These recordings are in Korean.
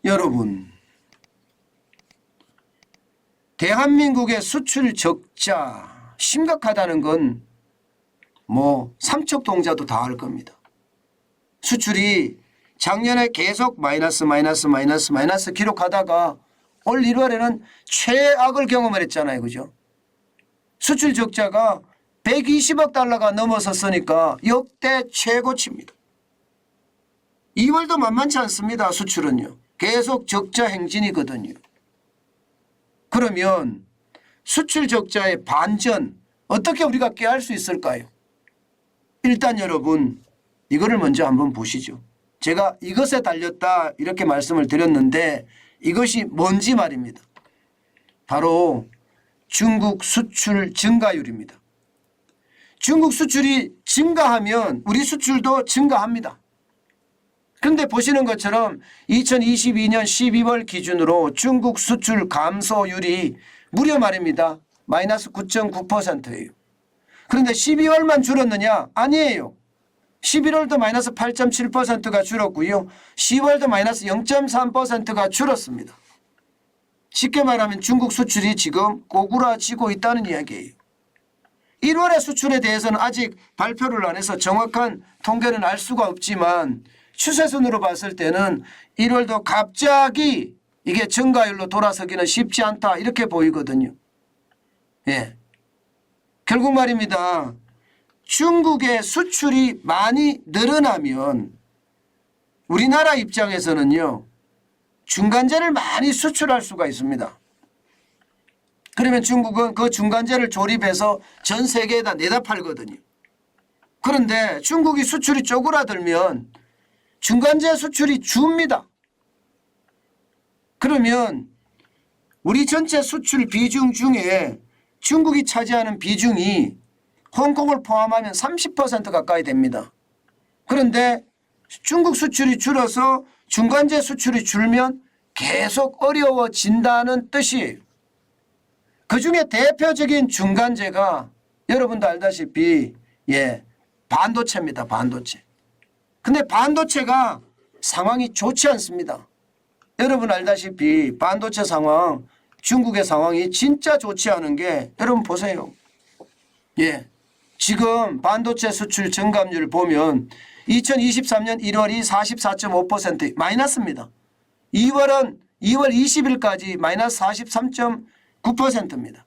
여러분, 대한민국의 수출 적자 심각하다는 건 뭐 삼척동자도 다 알 겁니다. 수출이 작년에 계속 마이너스 기록하다가 올 1월에는 최악을 경험을 했잖아요. 그죠? 수출 적자가 120억 달러가 넘어섰으니까 역대 최고치입니다. 2월도 만만치 않습니다. 수출은요. 계속 적자 행진이거든요. 그러면 수출 적자의 반전 어떻게 우리가 깨할 수 있을까요? 일단 여러분 이거를 먼저 한번 보시죠. 제가 이것에 달렸다 이렇게 말씀을 드렸는데 이것이 뭔지 말입니다. 바로 중국 수출 증가율입니다. 중국 수출이 증가하면 우리 수출도 증가합니다. 그런데 보시는 것처럼 2022년 12월 기준으로 중국 수출 감소율이 무려 말입니다. 마이너스 9.9%예요. 그런데 12월만 줄었느냐? 아니에요. 11월도 마이너스 8.7%가 줄었고요. 10월도 마이너스 0.3%가 줄었습니다. 쉽게 말하면 중국 수출이 지금 꼬꾸라지고 있다는 이야기예요. 1월의 수출에 대해서는 아직 발표를 안 해서 정확한 통계는 알 수가 없지만 추세선으로 봤을 때는 1월도 갑자기 이게 증가율로 돌아서기는 쉽지 않다 이렇게 보이거든요. 예. 결국 말입니다. 중국의 수출이 많이 늘어나면 우리나라 입장에서는요. 중간재를 많이 수출할 수가 있습니다. 그러면 중국은 그 중간재를 조립해서 전 세계에다 내다 팔거든요. 그런데 중국이 수출이 쪼그라들면 중간재 수출이 줍니다. 그러면 우리 전체 수출 비중 중에 중국이 차지하는 비중이 홍콩을 포함하면 30% 가까이 됩니다. 그런데 중국 수출이 줄어서 중간재 수출이 줄면 계속 어려워진다는 뜻이에요. 그중에 대표적인 중간재가 여러분도 알다시피 반도체입니다. 반도체. 근데 반도체가 상황이 좋지 않습니다. 여러분 알다시피 반도체 상황 중국의 상황이 진짜 좋지 않은 게 여러분 보세요. 지금 반도체 수출 증감률 보면 2023년 1월이 44.5% 마이너스입니다. 2월 20일까지 마이너스 43.9%입니다.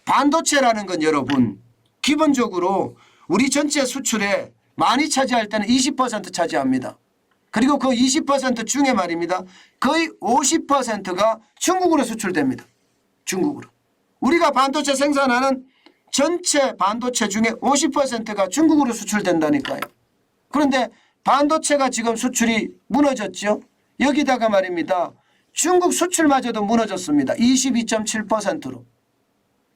반도체라는 건 여러분 기본적으로 우리 전체 수출에 많이 차지할 때는 20% 차지합니다. 그리고 그 20% 중에 말입니다. 거의 50%가 중국으로 수출됩니다. 중국으로. 우리가 반도체 생산하는 전체 반도체 중에 50%가 중국으로 수출된다니까요. 그런데 반도체가 지금 수출이 무너졌죠. 여기다가 말입니다. 중국 수출마저도 무너졌습니다. 22.7%로.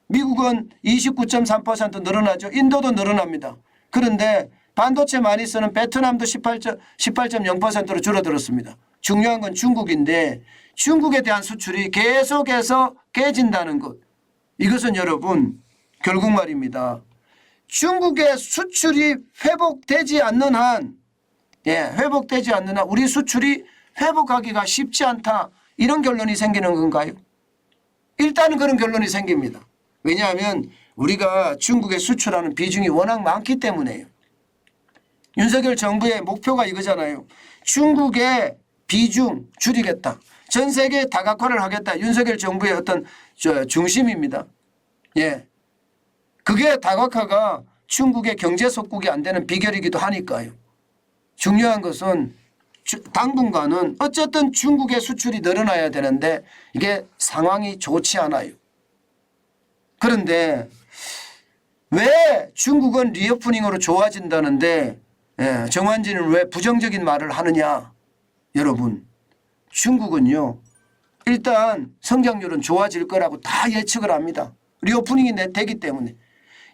미국은 29.3% 늘어나죠. 인도도 늘어납니다. 그런데 반도체 많이 쓰는 베트남도 18.0%로 줄어들었습니다. 중요한 건 중국인데 중국에 대한 수출이 계속해서 깨진다는 것. 이것은 여러분 결국 말입니다. 중국의 수출이 회복되지 않는 한 우리 수출이 회복하기가 쉽지 않다. 이런 결론이 생기는 건가요? 일단은 그런 결론이 생깁니다. 왜냐하면 우리가 중국에 수출하는 비중이 워낙 많기 때문에요. 윤석열 정부의 목표가 이거잖아요. 중국의 비중 줄이겠다. 전 세계 다각화를 하겠다. 윤석열 정부의 어떤 중심입니다. 그게 다각화가 중국의 경제 속국이 안 되는 비결이기도 하니까요. 중요한 것은 당분간은 어쨌든 중국의 수출이 늘어나야 되는데 이게 상황이 좋지 않아요. 그런데 왜 중국은 리오프닝으로 좋아진다는데 정환진은 왜 부정적인 말을 하느냐. 여러분 중국은요 일단 성장률은 좋아질 거라고 다 예측을 합니다. 리오프닝이 되기 때문에.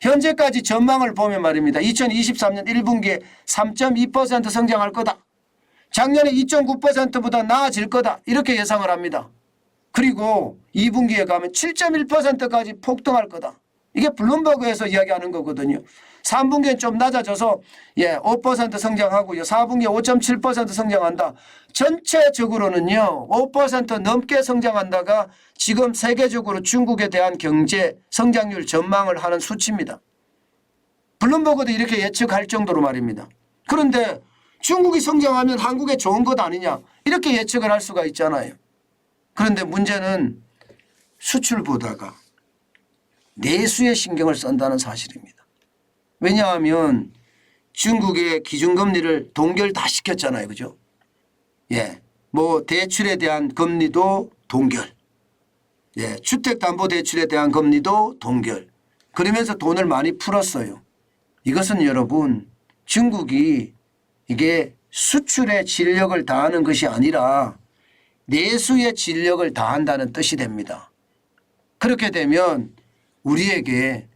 현재까지 전망을 보면 말입니다. 2023년 1분기에 3.2% 성장할 거다. 작년에 2.9%보다 나아질 거다. 이렇게 예상을 합니다. 그리고 2분기에 가면 7.1%까지 폭등할 거다. 이게 블룸버그에서 이야기하는 거거든요. 3분기엔 좀 낮아져서 5% 성장하고요. 4분기에 5.7% 성장한다. 전체적으로는요. 5% 넘게 성장한다가 지금 세계적으로 중국에 대한 경제 성장률 전망을 하는 수치입니다. 블룸버그도 이렇게 예측할 정도로 말입니다. 그런데 중국이 성장하면 한국에 좋은 것 아니냐 이렇게 예측을 할 수가 있잖아요. 그런데 문제는 수출보다가 내수에 신경을 쓴다는 사실입니다. 왜냐하면 중국의 기준금리를 동결 다 시켰잖아요. 그죠? 뭐 대출에 대한 금리도 동결. 주택담보대출에 대한 금리도 동결. 그러면서 돈을 많이 풀었어요. 이것은 여러분 중국이 이게 수출의 진력을 다하는 것이 아니라 내수의 진력을 다한다는 뜻이 됩니다. 그렇게 되면 우리에게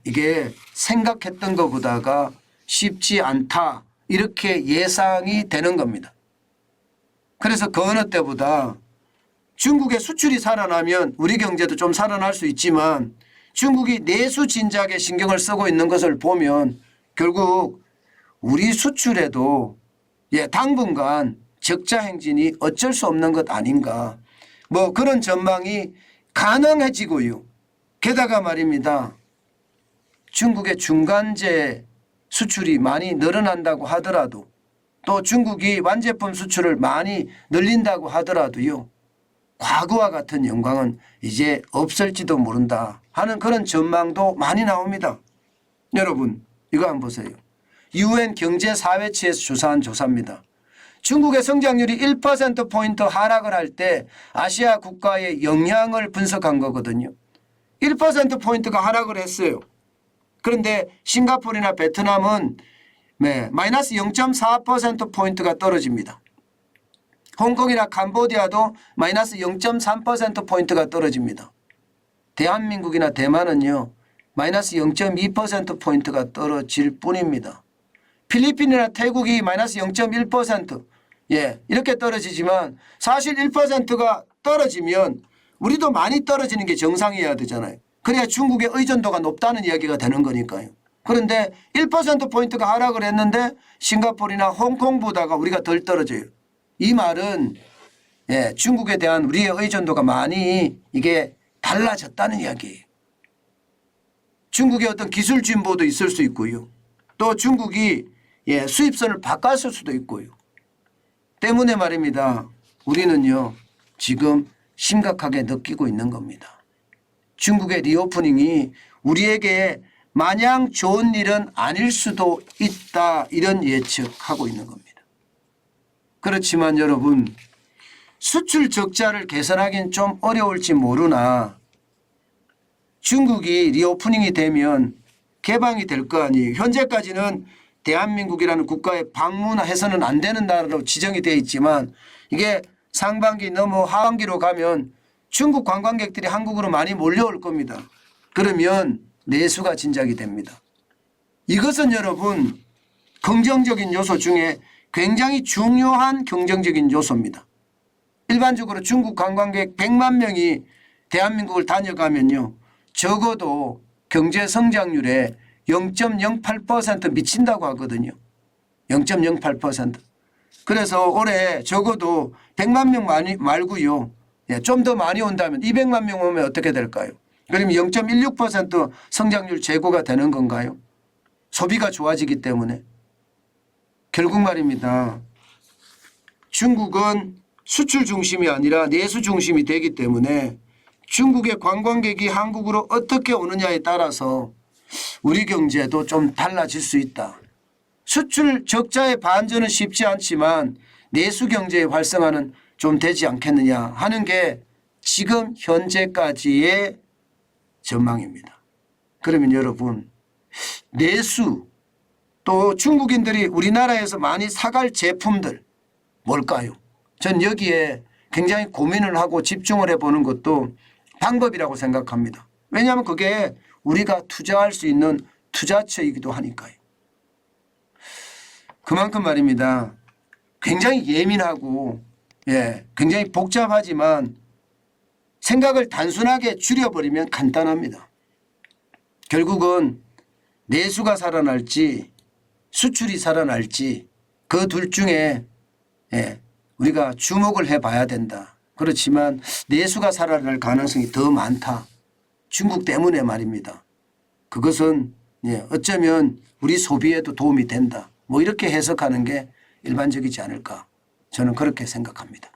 이게 생각했던 것보다가 쉽지 않다 이렇게 예상이 되는 겁니다. 그래서 그 어느 때보다 중국의 수출이 살아나면 우리 경제도 좀 살아날 수 있지만 중국이 내수 진작에 신경을 쓰고 있는 것을 보면 결국 우리 수출에도 당분간 적자 행진이 어쩔 수 없는 것 아닌가 뭐 그런 전망이 가능해지고요. 게다가 말입니다. 중국의 중간재 수출이 많이 늘어난다고 하더라도 또 중국이 완제품 수출을 많이 늘린다고 하더라도요. 과거와 같은 영광은 이제 없을지도 모른다 하는 그런 전망도 많이 나옵니다. 여러분 이거 한번 보세요. UN 경제사회치에서 조사한 조사입니다. 중국의 성장률이 1%포인트 하락을 할 때 아시아 국가의 영향을 분석한 거거든요. 1%포인트가 하락을 했어요. 그런데 싱가포르나 베트남은 마이너스 0.4%포인트가 떨어집니다. 홍콩이나 캄보디아도 마이너스 0.3%포인트가 떨어집니다. 대한민국이나 대만은요. 마이너스 0.2%포인트가 떨어질 뿐입니다. 필리핀이나 태국이 마이너스 0.1% 이렇게 떨어지지만 사실 1%가 떨어지면 우리도 많이 떨어지는 게 정상이어야 되잖아요. 그래야 중국의 의존도가 높다는 이야기가 되는 거니까요. 그런데 1%포인트가 하락을 했는데 싱가포르나 홍콩보다가 우리가 덜 떨어져요. 이 말은 중국에 대한 우리의 의존도가 많이 이게 달라졌다는 이야기예요. 중국의 어떤 기술 진보도 있을 수 있고요. 또 중국이 수입선을 바꿨을 수도 있고요. 때문에 말입니다. 우리는요 지금 심각하게 느끼고 있는 겁니다. 중국의 리오프닝이 우리에게 마냥 좋은 일은 아닐 수도 있다 이런 예측하고 있는 겁니다. 그렇지만 여러분 수출 적자를 개선하기는 좀 어려울지 모르나 중국이 리오프닝이 되면 개방이 될 거 아니에요. 현재까지는 대한민국이라는 국가에 방문해서는 안 되는 나라로 지정이 되어 있지만 이게 상반기 넘어 하반기로 가면 중국 관광객들이 한국으로 많이 몰려올 겁니다. 그러면 내수가 진작이 됩니다. 이것은 여러분 긍정적인 요소 중에 굉장히 중요한 긍정적인 요소입니다. 일반적으로 중국 관광객 100만 명이 대한민국을 다녀가면요. 적어도 경제 성장률에 0.08% 미친다고 하거든요. 0.08%. 그래서 올해 적어도 100만 명 말고요. 좀 더 많이 온다면 200만 명 오면 어떻게 될까요? 그러면 0.16% 성장률 제고가 되는 건가요? 소비가 좋아지기 때문에. 결국 말입니다. 중국은 수출 중심이 아니라 내수 중심이 되기 때문에 중국의 관광객이 한국으로 어떻게 오느냐에 따라서 우리 경제도 좀 달라질 수 있다. 수출 적자의 반전은 쉽지 않지만 내수 경제의 활성화는 좀 되지 않겠느냐 하는 게 지금 현재까지의 전망입니다. 그러면 여러분 내수 또 중국인들이 우리나라에서 많이 사갈 제품들 뭘까요? 전 여기에 굉장히 고민을 하고 집중을 해보는 것도 방법이라고 생각합니다. 왜냐하면 그게 우리가 투자할 수 있는 투자처이기도 하니까요. 그만큼 말입니다. 굉장히 예민하고 굉장히 복잡하지만 생각을 단순하게 줄여버리면 간단합니다. 결국은 내수가 살아날지 수출이 살아날지 그 둘 중에 우리가 주목을 해봐야 된다. 그렇지만 내수가 살아날 가능성이 더 많다. 중국 때문에 말입니다. 그것은 어쩌면 우리 소비에도 도움이 된다. 뭐 이렇게 해석하는 게 일반적이지 않을까. 저는 그렇게 생각합니다.